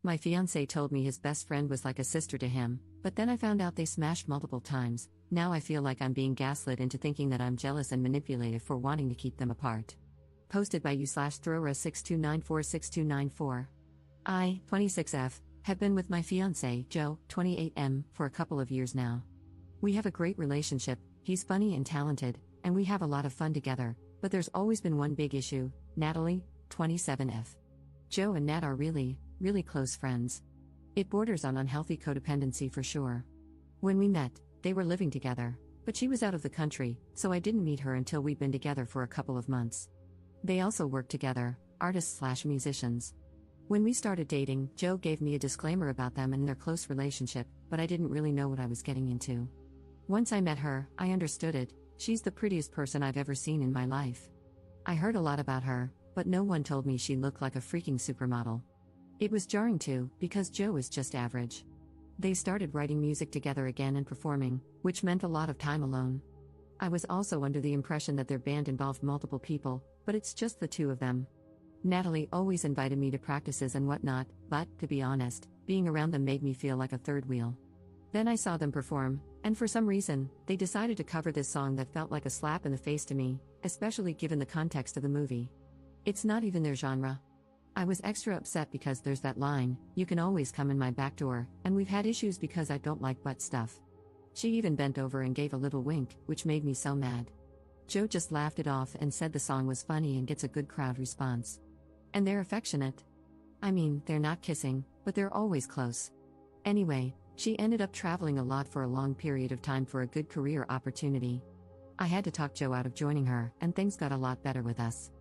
My fiancé told me his best friend was like a sister to him, but then I found out they smashed multiple times. Now I feel like I'm being gaslit into thinking that I'm jealous and manipulative for wanting to keep them apart. Posted by u/Throra62946294. I, 26F, have been with my fiancé, Joe, 28M, for a couple of years now. We have a great relationship, he's funny and talented, and we have a lot of fun together, but there's always been one big issue: Natalie, 27F. Joe and Nat are really, really close friends. It borders on unhealthy codependency for sure. When we met, they were living together, but she was out of the country, so I didn't meet her until we'd been together for a couple of months. They also worked together, artists/musicians. When we started dating, Joe gave me a disclaimer about them and their close relationship, but I didn't really know what I was getting into. Once I met her, I understood it. She's the prettiest person I've ever seen in my life. I heard a lot about her, but no one told me she looked like a freaking supermodel. It was jarring too, because Joe is just average. They started writing music together again and performing, which meant a lot of time alone. I was also under the impression that their band involved multiple people, but it's just the two of them. Natalie always invited me to practices and whatnot, but, to be honest, being around them made me feel like a third wheel. Then I saw them perform, and for some reason, they decided to cover this song that felt like a slap in the face to me, especially given the context of the movie. It's not even their genre. I was extra upset because there's that line, "You can always come in my back door," and we've had issues because I don't like butt stuff. She even bent over and gave a little wink, which made me so mad. Joe just laughed it off and said the song was funny and gets a good crowd response. And they're affectionate. I mean, they're not kissing, but they're always close. Anyway, she ended up traveling a lot for a long period of time for a good career opportunity. I had to talk Joe out of joining her, and things got a lot better with us.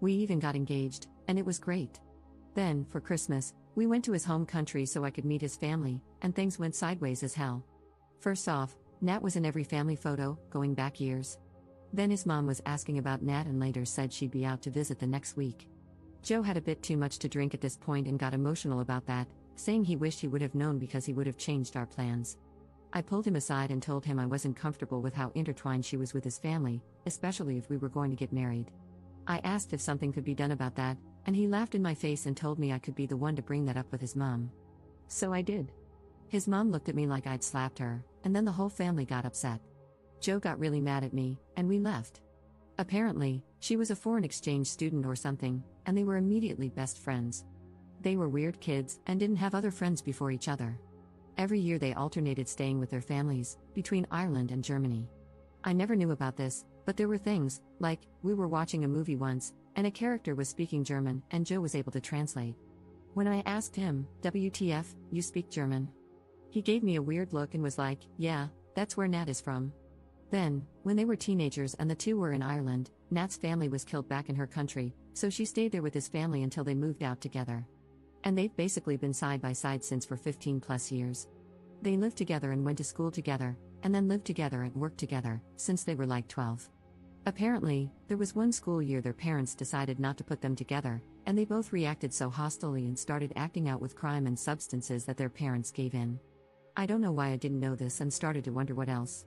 We even got engaged, and it was great. Then, for Christmas, we went to his home country so I could meet his family, and things went sideways as hell. First off, Nat was in every family photo, going back years. Then his mom was asking about Nat and later said she'd be out to visit the next week. Joe had a bit too much to drink at this point and got emotional about that, saying he wished he would have known because he would have changed our plans. I pulled him aside and told him I wasn't comfortable with how intertwined she was with his family, especially if we were going to get married. I asked if something could be done about that, and he laughed in my face and told me I could be the one to bring that up with his mom. So I did. His mom looked at me like I'd slapped her, and then the whole family got upset. Joe got really mad at me, and we left. Apparently, she was a foreign exchange student or something, and they were immediately best friends. They were weird kids and didn't have other friends before each other. Every year they alternated staying with their families, between Ireland and Germany. I never knew about this, but there were things, like, we were watching a movie once, and a character was speaking German, and Joe was able to translate. When I asked him, "WTF, you speak German?" He gave me a weird look and was like, "Yeah, that's where Nat is from." Then, when they were teenagers and the two were in Ireland, Nat's family was killed back in her country, so she stayed there with his family until they moved out together. And they've basically been side by side since for 15 plus years. They lived together and went to school together, and then lived together and worked together, since they were like 12. Apparently, there was one school year their parents decided not to put them together, and they both reacted so hostilely and started acting out with crime and substances that their parents gave in. I don't know why I didn't know this and started to wonder what else.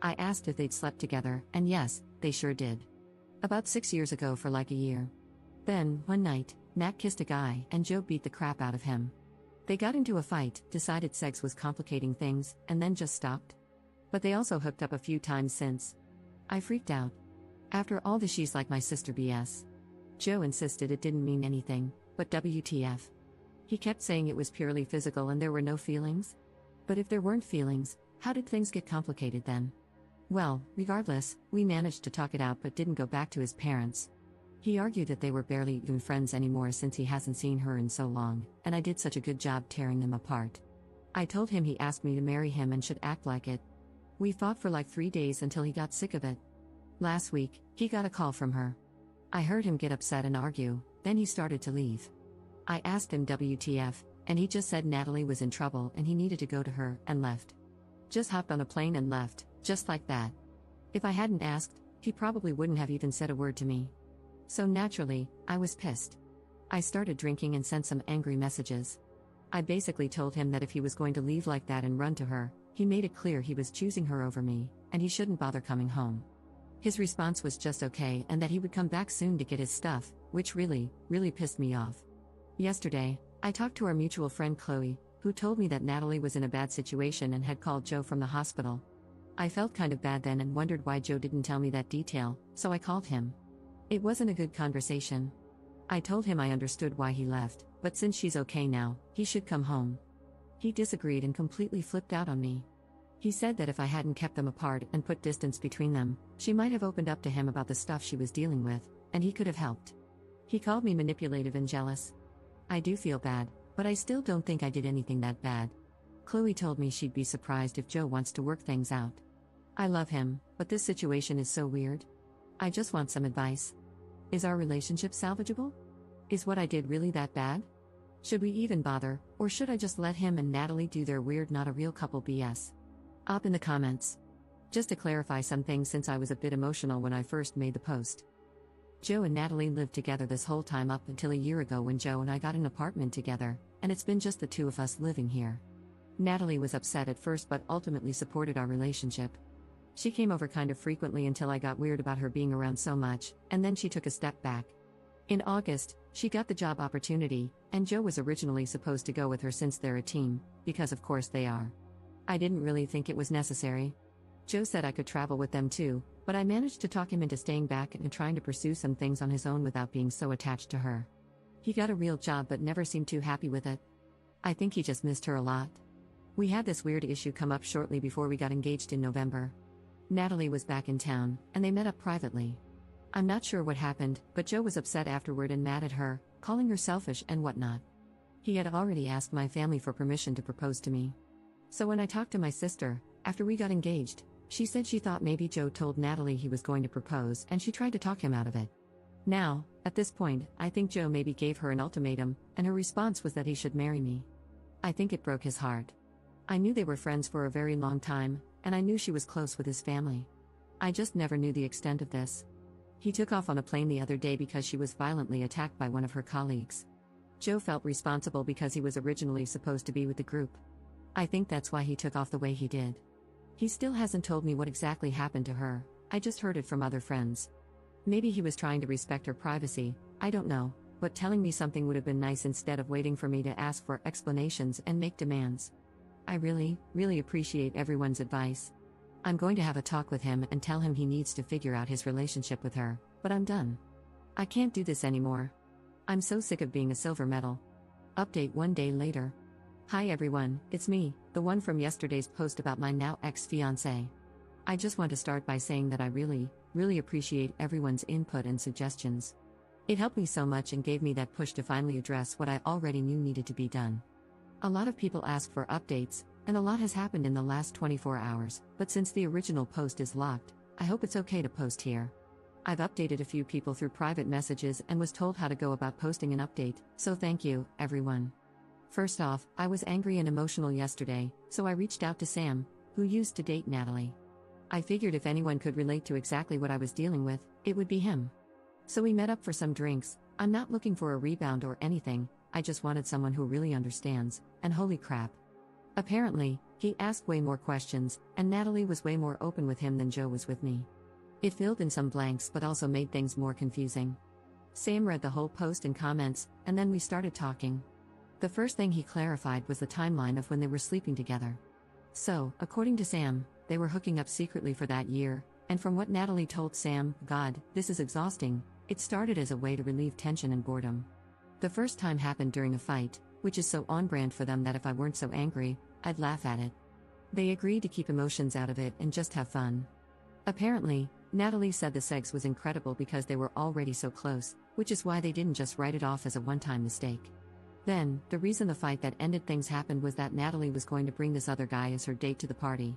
I asked if they'd slept together, and yes, they sure did. About 6 years ago for like a year. Then, one night, Nat kissed a guy and Joe beat the crap out of him. They got into a fight, decided sex was complicating things, and then just stopped. But they also hooked up a few times since. I freaked out. After all the "she's like my sister" BS. Joe insisted it didn't mean anything, but WTF. He kept saying it was purely physical and there were no feelings. But if there weren't feelings, how did things get complicated then? Well, regardless, we managed to talk it out but didn't go back to his parents. He argued that they were barely even friends anymore since he hasn't seen her in so long, and I did such a good job tearing them apart. I told him he asked me to marry him and should act like it. We fought for like 3 days until he got sick of it. Last week, he got a call from her. I heard him get upset and argue, then he started to leave. I asked him WTF, and he just said Natalie was in trouble and he needed to go to her, and left. Just hopped on a plane and left, just like that. If I hadn't asked, he probably wouldn't have even said a word to me. So naturally, I was pissed. I started drinking and sent some angry messages. I basically told him that if he was going to leave like that and run to her, he made it clear he was choosing her over me, and he shouldn't bother coming home. His response was just okay and that he would come back soon to get his stuff, which really, really pissed me off. Yesterday, I talked to our mutual friend Chloe, who told me that Natalie was in a bad situation and had called Joe from the hospital. I felt kind of bad then and wondered why Joe didn't tell me that detail, so I called him. It wasn't a good conversation. I told him I understood why he left, but since she's okay now, he should come home. He disagreed and completely flipped out on me. He said that if I hadn't kept them apart and put distance between them, she might have opened up to him about the stuff she was dealing with, and he could have helped. He called me manipulative and jealous. I do feel bad, but I still don't think I did anything that bad. Chloe told me she'd be surprised if Joe wants to work things out. I love him, but this situation is so weird. I just want some advice. Is our relationship salvageable? Is what I did really that bad? Should we even bother, or should I just let him and Natalie do their weird not a real couple BS? Up in the comments. Just to clarify some things since I was a bit emotional when I first made the post. Joe and Natalie lived together this whole time up until a year ago when Joe and I got an apartment together, and it's been just the two of us living here. Natalie was upset at first but ultimately supported our relationship. She came over kind of frequently until I got weird about her being around so much, and then she took a step back. In August, she got the job opportunity, and Joe was originally supposed to go with her since they're a team, because of course they are. I didn't really think it was necessary. Joe said I could travel with them too, but I managed to talk him into staying back and trying to pursue some things on his own without being so attached to her. He got a real job but never seemed too happy with it. I think he just missed her a lot. We had this weird issue come up shortly before we got engaged in November. Natalie was back in town, and they met up privately. I'm not sure what happened, but Joe was upset afterward and mad at her, calling her selfish and whatnot. He had already asked my family for permission to propose to me. So when I talked to my sister, after we got engaged, she said she thought maybe Joe told Natalie he was going to propose and she tried to talk him out of it. Now, at this point, I think Joe maybe gave her an ultimatum, and her response was that he should marry me. I think it broke his heart. I knew they were friends for a very long time, and I knew she was close with his family. I just never knew the extent of this. He took off on a plane the other day because she was violently attacked by one of her colleagues. Joe felt responsible because he was originally supposed to be with the group. I think that's why he took off the way he did. He still hasn't told me what exactly happened to her, I just heard it from other friends. Maybe he was trying to respect her privacy, I don't know, but telling me something would have been nice instead of waiting for me to ask for explanations and make demands. I really appreciate everyone's advice. I'm going to have a talk with him and tell him he needs to figure out his relationship with her, but I'm done. I can't do this anymore. I'm so sick of being a silver medal. Update 1 day later. Hi everyone, it's me, the one from yesterday's post about my now ex-fiancé. I just want to start by saying that I really appreciate everyone's input and suggestions. It helped me so much and gave me that push to finally address what I already knew needed to be done. A lot of people ask for updates, and a lot has happened in the last 24 hours, but since the original post is locked, I hope it's okay to post here. I've updated a few people through private messages and was told how to go about posting an update, so thank you, everyone. First off, I was angry and emotional yesterday, so I reached out to Sam, who used to date Natalie. I figured if anyone could relate to exactly what I was dealing with, it would be him. So we met up for some drinks. I'm not looking for a rebound or anything, I just wanted someone who really understands, and holy crap. Apparently, he asked way more questions, and Natalie was way more open with him than Joe was with me. It filled in some blanks but also made things more confusing. Sam read the whole post and comments, and then we started talking. The first thing he clarified was the timeline of when they were sleeping together. So, according to Sam, they were hooking up secretly for that year, and from what Natalie told Sam, God, this is exhausting, it started as a way to relieve tension and boredom. The first time happened during a fight, which is so on-brand for them that if I weren't so angry, I'd laugh at it. They agreed to keep emotions out of it and just have fun. Apparently, Natalie said the sex was incredible because they were already so close, which is why they didn't just write it off as a one-time mistake. Then, the reason the fight that ended things happened was that Natalie was going to bring this other guy as her date to the party.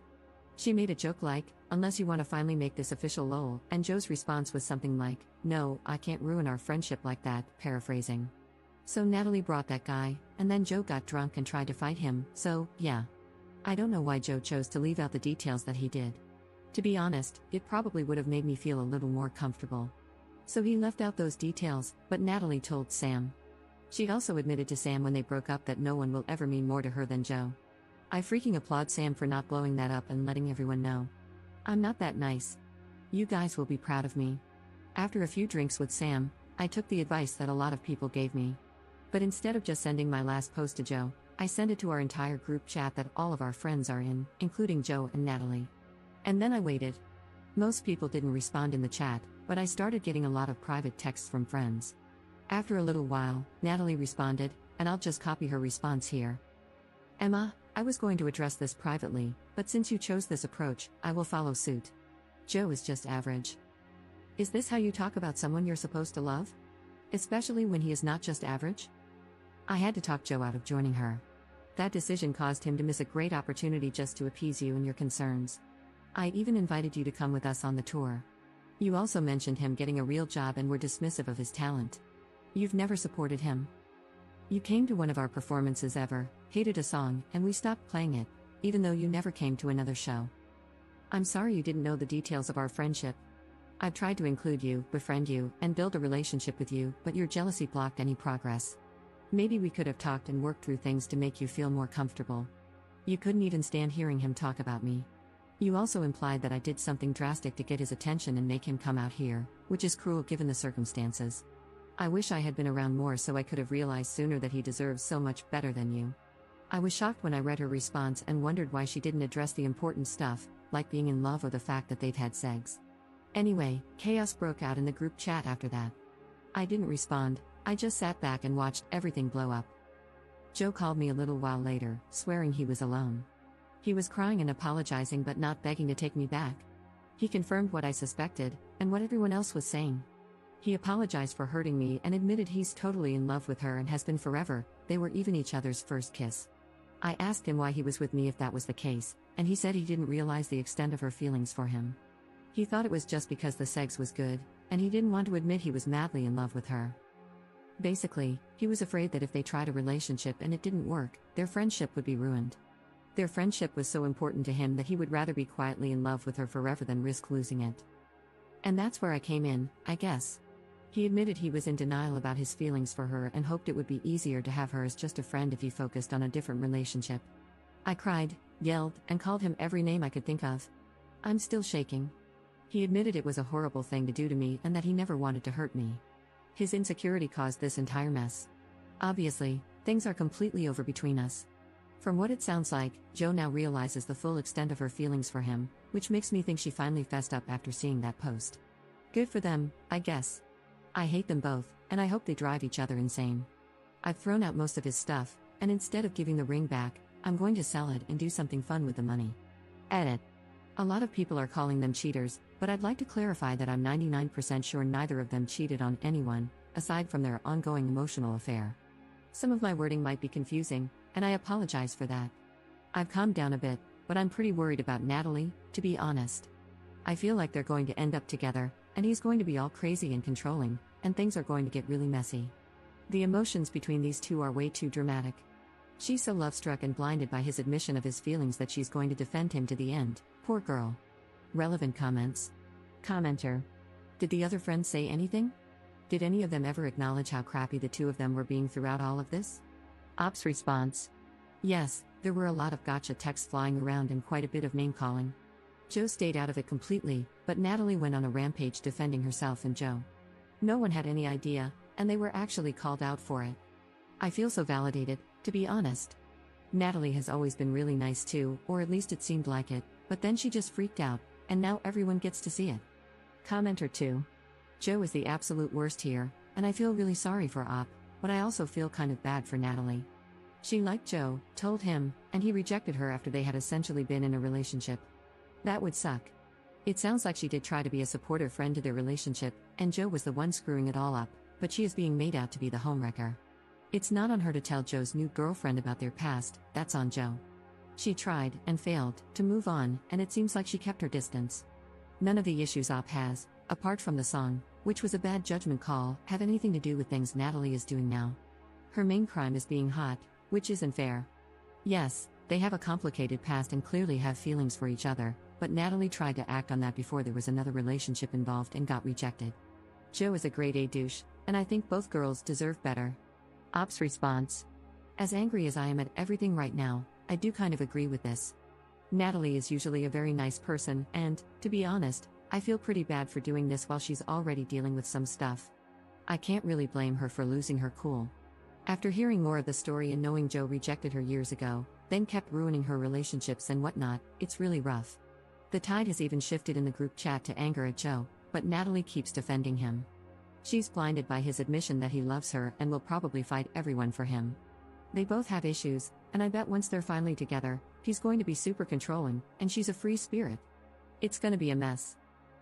She made a joke like, unless you want to finally make this official lol, and Joe's response was something like, no, I can't ruin our friendship like that, paraphrasing. So Natalie brought that guy, and then Joe got drunk and tried to fight him, so, yeah. I don't know why Joe chose to leave out the details that he did. To be honest, it probably would have made me feel a little more comfortable. So he left out those details, but Natalie told Sam. She also admitted to Sam when they broke up that no one will ever mean more to her than Joe. I freaking applaud Sam for not blowing that up and letting everyone know. I'm not that nice. You guys will be proud of me. After a few drinks with Sam, I took the advice that a lot of people gave me. But instead of just sending my last post to Joe, I sent it to our entire group chat that all of our friends are in, including Joe and Natalie. And then I waited. Most people didn't respond in the chat, but I started getting a lot of private texts from friends. After a little while, Natalie responded, and I'll just copy her response here. Emma, I was going to address this privately, but since you chose this approach, I will follow suit. Joe is just average. Is this how you talk about someone you're supposed to love? Especially when he is not just average? I had to talk Joe out of joining her. That decision caused him to miss a great opportunity just to appease you and your concerns. I even invited you to come with us on the tour. You also mentioned him getting a real job and were dismissive of his talent. You've never supported him. You came to one of our performances ever, hated a song, and we stopped playing it, even though you never came to another show. I'm sorry you didn't know the details of our friendship. I've tried to include you, befriend you, and build a relationship with you, but your jealousy blocked any progress. Maybe we could have talked and worked through things to make you feel more comfortable. You couldn't even stand hearing him talk about me. You also implied that I did something drastic to get his attention and make him come out here, which is cruel given the circumstances. I wish I had been around more so I could have realized sooner that he deserves so much better than you. I was shocked when I read her response and wondered why she didn't address the important stuff, like being in love or the fact that they've had sex. Anyway, chaos broke out in the group chat after that. I didn't respond, I just sat back and watched everything blow up. Joe called me a little while later, swearing he was alone. He was crying and apologizing but not begging to take me back. He confirmed what I suspected, and what everyone else was saying. He apologized for hurting me and admitted he's totally in love with her and has been forever. They were even each other's first kiss. I asked him why he was with me if that was the case, and he said he didn't realize the extent of her feelings for him. He thought it was just because the sex was good, and he didn't want to admit he was madly in love with her. Basically, he was afraid that if they tried a relationship and it didn't work, their friendship would be ruined. Their friendship was so important to him that he would rather be quietly in love with her forever than risk losing it. And that's where I came in, I guess. He admitted he was in denial about his feelings for her and hoped it would be easier to have her as just a friend if he focused on a different relationship. I cried, yelled, and called him every name I could think of. I'm still shaking. He admitted it was a horrible thing to do to me and that he never wanted to hurt me. His insecurity caused this entire mess. Obviously, things are completely over between us. From what it sounds like, Joe now realizes the full extent of her feelings for him, which makes me think she finally fessed up after seeing that post. Good for them, I guess. I hate them both, and I hope they drive each other insane. I've thrown out most of his stuff, and instead of giving the ring back, I'm going to sell it and do something fun with the money. Edit. A lot of people are calling them cheaters, but I'd like to clarify that I'm 99% sure neither of them cheated on anyone, aside from their ongoing emotional affair. Some of my wording might be confusing, and I apologize for that. I've calmed down a bit, but I'm pretty worried about Natalie, to be honest. I feel like they're going to end up together, and he's going to be all crazy and controlling, and things are going to get really messy. The emotions between these two are way too dramatic. She's so love-struck and blinded by his admission of his feelings that she's going to defend him to the end, poor girl. Relevant comments. Commenter. Did the other friends say anything? Did any of them ever acknowledge how crappy the two of them were being throughout all of this? Ops response. Yes, there were a lot of gotcha texts flying around and quite a bit of name-calling. Joe stayed out of it completely, but Natalie went on a rampage defending herself and Joe. No one had any idea, and they were actually called out for it. I feel so validated, to be honest. Natalie has always been really nice too, or at least it seemed like it, but then she just freaked out, and now everyone gets to see it. Commenter 2. Joe is the absolute worst here, and I feel really sorry for Op, but I also feel kind of bad for Natalie. She liked Joe, told him, and he rejected her after they had essentially been in a relationship. That would suck. It sounds like she did try to be a supportive friend to their relationship, and Joe was the one screwing it all up, but she is being made out to be the homewrecker. It's not on her to tell Joe's new girlfriend about their past, that's on Joe. She tried, and failed, to move on, and it seems like she kept her distance. None of the issues Op has, apart from the song, which was a bad judgment call, have anything to do with things Natalie is doing now. Her main crime is being hot, which isn't fair. Yes, they have a complicated past and clearly have feelings for each other, but Natalie tried to act on that before there was another relationship involved and got rejected. Joe is a grade A douche, and I think both girls deserve better. Op's response. As angry as I am at everything right now, I do kind of agree with this. Natalie is usually a very nice person, and, to be honest, I feel pretty bad for doing this while she's already dealing with some stuff. I can't really blame her for losing her cool. After hearing more of the story and knowing Joe rejected her years ago, then kept ruining her relationships and whatnot, it's really rough. The tide has even shifted in the group chat to anger at Joe, but Natalie keeps defending him. She's blinded by his admission that he loves her and will probably fight everyone for him. They both have issues, and I bet once they're finally together, he's going to be super controlling, and she's a free spirit. It's gonna be a mess.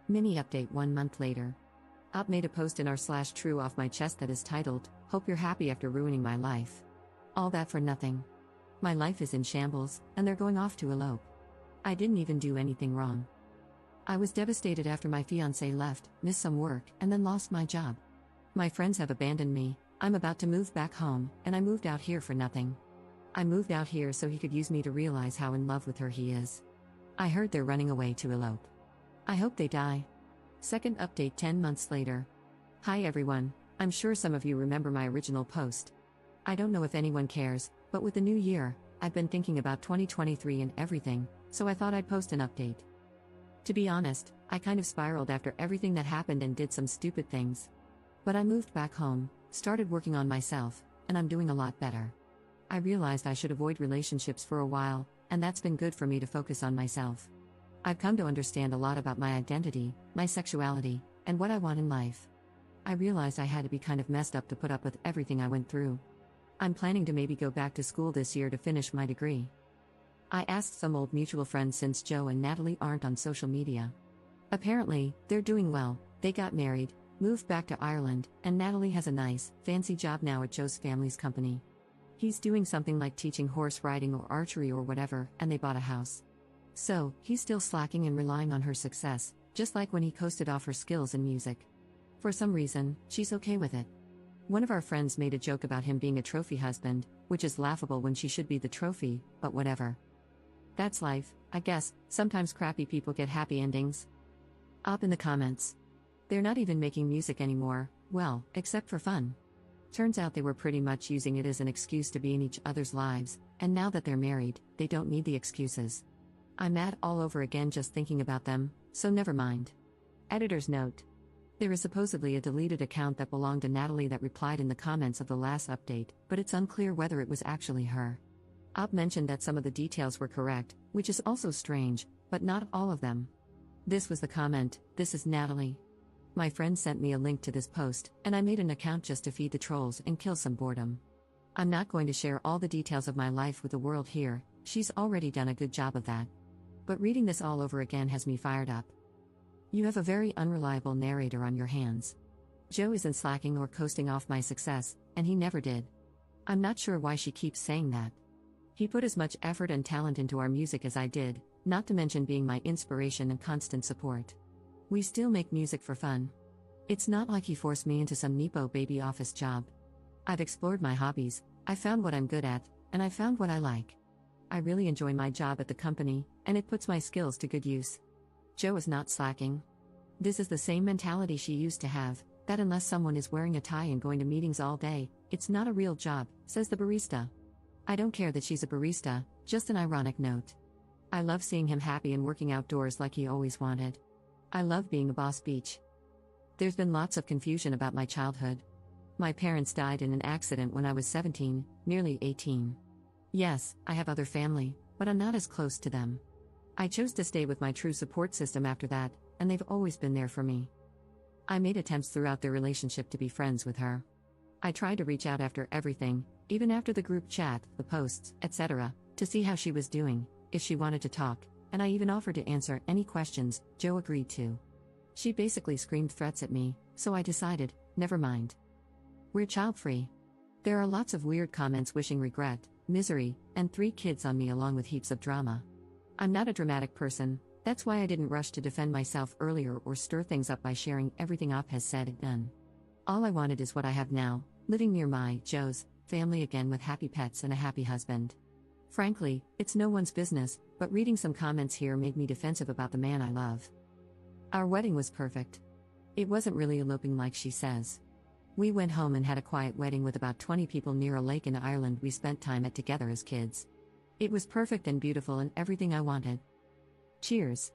Mini update 1 month later. Op made a post in r/true off my chest that is titled, "Hope you're happy after ruining my life." All that for nothing. My life is in shambles, and they're going off to elope. I didn't even do anything wrong. I was devastated after my fiancé left, missed some work, and then lost my job. My friends have abandoned me, I'm about to move back home, and I moved out here for nothing. I moved out here so he could use me to realize how in love with her he is. I heard they're running away to elope. I hope they die. Second update 10 months later. Hi everyone, I'm sure some of you remember my original post. I don't know if anyone cares, but with the new year, I've been thinking about 2023 and everything, so I thought I'd post an update. To be honest, I kind of spiraled after everything that happened and did some stupid things. But I moved back home, started working on myself, and I'm doing a lot better. I realized I should avoid relationships for a while, and that's been good for me to focus on myself. I've come to understand a lot about my identity, my sexuality, and what I want in life. I realized I had to be kind of messed up to put up with everything I went through. I'm planning to maybe go back to school this year to finish my degree. I asked some old mutual friends since Joe and Natalie aren't on social media. Apparently, they're doing well, they got married, moved back to Ireland, and Natalie has a nice, fancy job now at Joe's family's company. He's doing something like teaching horse riding or archery or whatever, and they bought a house. So, he's still slacking and relying on her success, just like when he coasted off her skills in music. For some reason, she's okay with it. One of our friends made a joke about him being a trophy husband, which is laughable when she should be the trophy, but whatever. That's life, I guess. Sometimes crappy people get happy endings. Up in the comments. They're not even making music anymore, well, except for fun. Turns out they were pretty much using it as an excuse to be in each other's lives, and now that they're married, they don't need the excuses. I'm mad all over again just thinking about them, so never mind. Editor's note. There is supposedly a deleted account that belonged to Natalie that replied in the comments of the last update, but it's unclear whether it was actually her. Op mentioned that some of the details were correct, which is also strange, but not all of them. This was the comment, "This is Natalie." My friend sent me a link to this post, and I made an account just to feed the trolls and kill some boredom. I'm not going to share all the details of my life with the world here, she's already done a good job of that. But reading this all over again has me fired up. You have a very unreliable narrator on your hands. Joe isn't slacking or coasting off my success, and he never did. I'm not sure why she keeps saying that. He put as much effort and talent into our music as I did, not to mention being my inspiration and constant support. We still make music for fun. It's not like he forced me into some nepo baby office job. I've explored my hobbies, I found what I'm good at, and I found what I like. I really enjoy my job at the company, and it puts my skills to good use. Joe is not slacking. This is the same mentality she used to have, that unless someone is wearing a tie and going to meetings all day, it's not a real job, says the barista. I don't care that she's a barista, just an ironic note. I love seeing him happy and working outdoors like he always wanted. I love being a boss beach. There's been lots of confusion about my childhood. My parents died in an accident when I was 17, nearly 18. Yes, I have other family, but I'm not as close to them. I chose to stay with my true support system after that, and they've always been there for me. I made attempts throughout their relationship to be friends with her. I tried to reach out after everything, even after the group chat, the posts, etc., to see how she was doing, if she wanted to talk, and I even offered to answer any questions Joe agreed to. She basically screamed threats at me, so I decided, never mind. We're child-free. There are lots of weird comments wishing regret, misery, and 3 kids on me along with heaps of drama. I'm not a dramatic person, that's why I didn't rush to defend myself earlier or stir things up by sharing everything Op has said and done. All I wanted is what I have now, living near my, Joe's, family again with happy pets and a happy husband. Frankly, it's no one's business, but reading some comments here made me defensive about the man I love. Our wedding was perfect. It wasn't really eloping like she says. We went home and had a quiet wedding with about 20 people near a lake in Ireland we spent time at together as kids. It was perfect and beautiful and everything I wanted. Cheers.